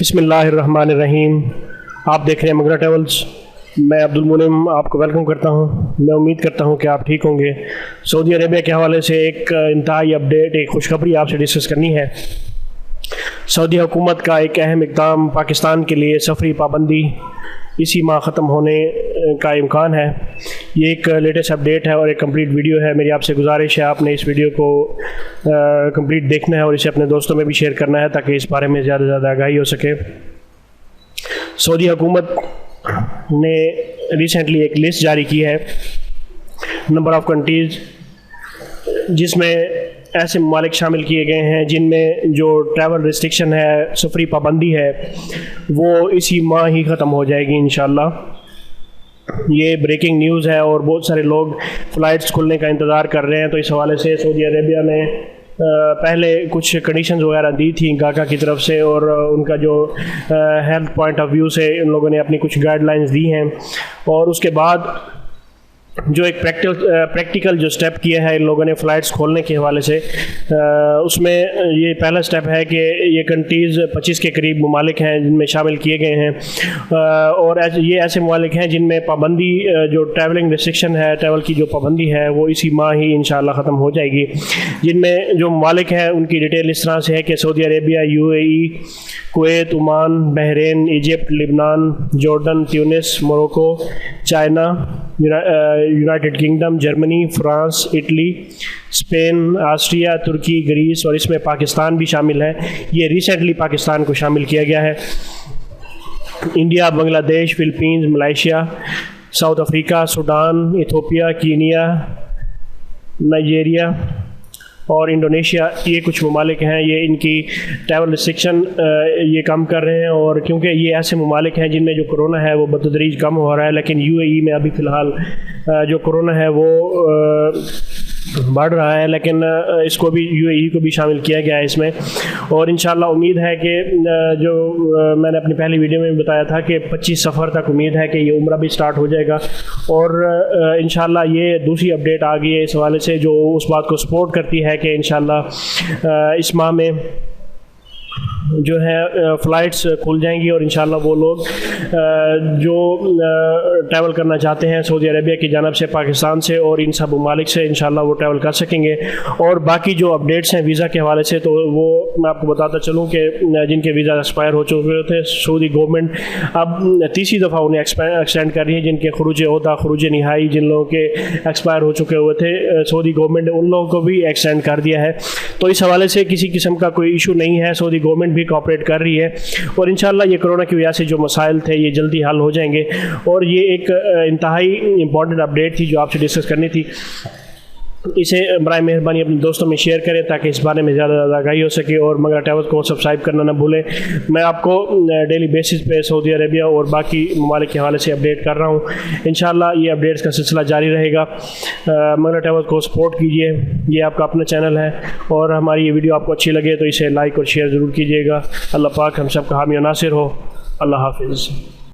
بسم اللہ الرحمن الرحیم۔ آپ دیکھ رہے ہیں مغرا ٹریولز۔ میں عبد المنعم آپ کو ویلکم کرتا ہوں۔ میں امید کرتا ہوں کہ آپ ٹھیک ہوں گے۔ سعودی عربیہ کے حوالے سے ایک انتہائی اپڈیٹ، ایک خوشخبری آپ سے ڈسکس کرنی ہے۔ سعودی حکومت کا ایک اہم اقدام، پاکستان کے لیے سفری پابندی اسی ماہ ختم ہونے کا امکان ہے۔ یہ ایک لیٹسٹ اپڈیٹ ہے اور ایک کمپلیٹ ویڈیو ہے۔ میری آپ سے گزارش ہے آپ نے اس ویڈیو کو کمپلیٹ دیکھنا ہے اور اسے اپنے دوستوں میں بھی شیئر کرنا ہے تاکہ اس بارے میں زیادہ سے زیادہ آگاہی ہو سکے۔ سعودی حکومت نے ریسنٹلی ایک لسٹ جاری کی ہے، نمبر آف کنٹریز، جس میں ایسے ممالک شامل کیے گئے ہیں جن میں جو ٹریول ریسٹرکشن ہے، سفری پابندی ہے، وہ اسی ماہ ہی ختم ہو جائے گی انشاءاللہ۔ یہ بریکنگ نیوز ہے اور بہت سارے لوگ فلائٹس کھلنے کا انتظار کر رہے ہیں۔ تو اس حوالے سے سعودی عربیہ نے پہلے کچھ کنڈیشنز وغیرہ دی تھیں گاکا کی طرف سے، اور ان کا جو ہیلتھ پوائنٹ آف ویو سے ان لوگوں نے اپنی کچھ گائیڈ لائنز دی ہیں، اور اس کے بعد جو ایک پریکٹیکل جو سٹیپ کیا ہے ان لوگوں نے فلائٹس کھولنے کے حوالے سے، اس میں یہ پہلا سٹیپ ہے کہ یہ کنٹریز 25 کے قریب ممالک ہیں جن میں شامل کیے گئے ہیں، اور یہ ایسے ممالک ہیں جن میں پابندی، جو ٹریولنگ ریسٹرکشن ہے، ٹریول کی جو پابندی ہے، وہ اسی ماہ ہی انشاءاللہ ختم ہو جائے گی۔ جن میں جو ممالک ہیں ان کی ڈیٹیل اس طرح سے ہے کہ Saudi Arabia, UAE، Kuwait, Oman, Bahrain, Egypt, لبنان، جارڈن، تیونس، Morocco, China, United Kingdom, Germany, France, Italy, Spain, Austria, Turkey, Greece, اور اس میں پاکستان بھی شامل ہے۔ یہ ریسنٹلی پاکستان کو شامل کیا گیا ہے۔ India, Bangladesh, Philippines, Malaysia, South Africa, Sudan, Ethiopia, Kenya, Nigeria اور انڈونیشیا، یہ کچھ ممالک ہیں۔ یہ ان کی ٹریول ریسٹرکشن یہ کم کر رہے ہیں، اور کیونکہ یہ ایسے ممالک ہیں جن میں جو کرونا ہے وہ بتدریج کم ہو رہا ہے، لیکن UAE میں ابھی فی الحال جو کرونا ہے وہ بڑھ رہا ہے، لیکن اس کو بھی UAE کو بھی شامل کیا گیا ہے اس میں۔ اور انشاءاللہ امید ہے کہ جو میں نے اپنی پہلی ویڈیو میں بتایا تھا کہ 25 سفر تک امید ہے کہ یہ عمرہ بھی سٹارٹ ہو جائے گا، اور انشاءاللہ یہ دوسری اپڈیٹ آ گئی ہے اس حوالے سے جو اس بات کو سپورٹ کرتی ہے کہ انشاءاللہ اس ماہ میں جو ہے فلائٹس کھل جائیں گی، اور انشاءاللہ وہ لوگ جو ٹریول کرنا چاہتے ہیں سعودی عربیہ کی جانب سے، پاکستان سے اور ان سب ممالک سے، انشاءاللہ وہ ٹریول کر سکیں گے۔ اور باقی جو اپڈیٹس ہیں ویزا کے حوالے سے، تو وہ میں آپ کو بتاتا چلوں کہ جن کے ویزا ایکسپائر ہو چکے تھے، سعودی گورنمنٹ اب تیسری دفعہ انہیں ایکسٹینڈ کر رہی ہے۔ جن کے خروج عہدہ، خروج نہائی، جن لوگوں کے ایکسپائر ہو چکے ہوئے تھے، سعودی گورنمنٹ نے ان لوگوں کو بھی ایکسٹینڈ کر دیا ہے۔ تو اس حوالے سے کسی قسم کا کوئی ایشو نہیں ہے، سعودی گورنمنٹ بھی کوآپریٹ کر رہی ہے، اور انشاءاللہ یہ کرونا کی وجہ سے جو مسائل تھے یہ جلدی حل ہو جائیں گے۔ اور یہ ایک انتہائی امپورٹنٹ اپڈیٹ تھی جو آپ سے ڈسکس کرنی تھی۔ اسے برائے مہربانی اپنے دوستوں میں شیئر کریں تاکہ اس بارے میں زیادہ زیادہ آگاہی ہو سکے، اور مغرا ٹریولز کو سبسکرائب کرنا نہ بھولیں۔ میں آپ کو ڈیلی بیسس پہ سعودی عربیہ اور باقی ممالک کے حوالے سے اپڈیٹ کر رہا ہوں۔ انشاءاللہ یہ اپڈیٹس کا سلسلہ جاری رہے گا۔ مغرا ٹریولز کو سپورٹ کیجیے، یہ آپ کا اپنا چینل ہے، اور ہماری یہ ویڈیو آپ کو اچھی لگے تو اسے لائک اور شیئر ضرور کیجیے گا۔ اللہ پاک ہم سب کا حامی و ناصر ہو۔ اللہ حافظ۔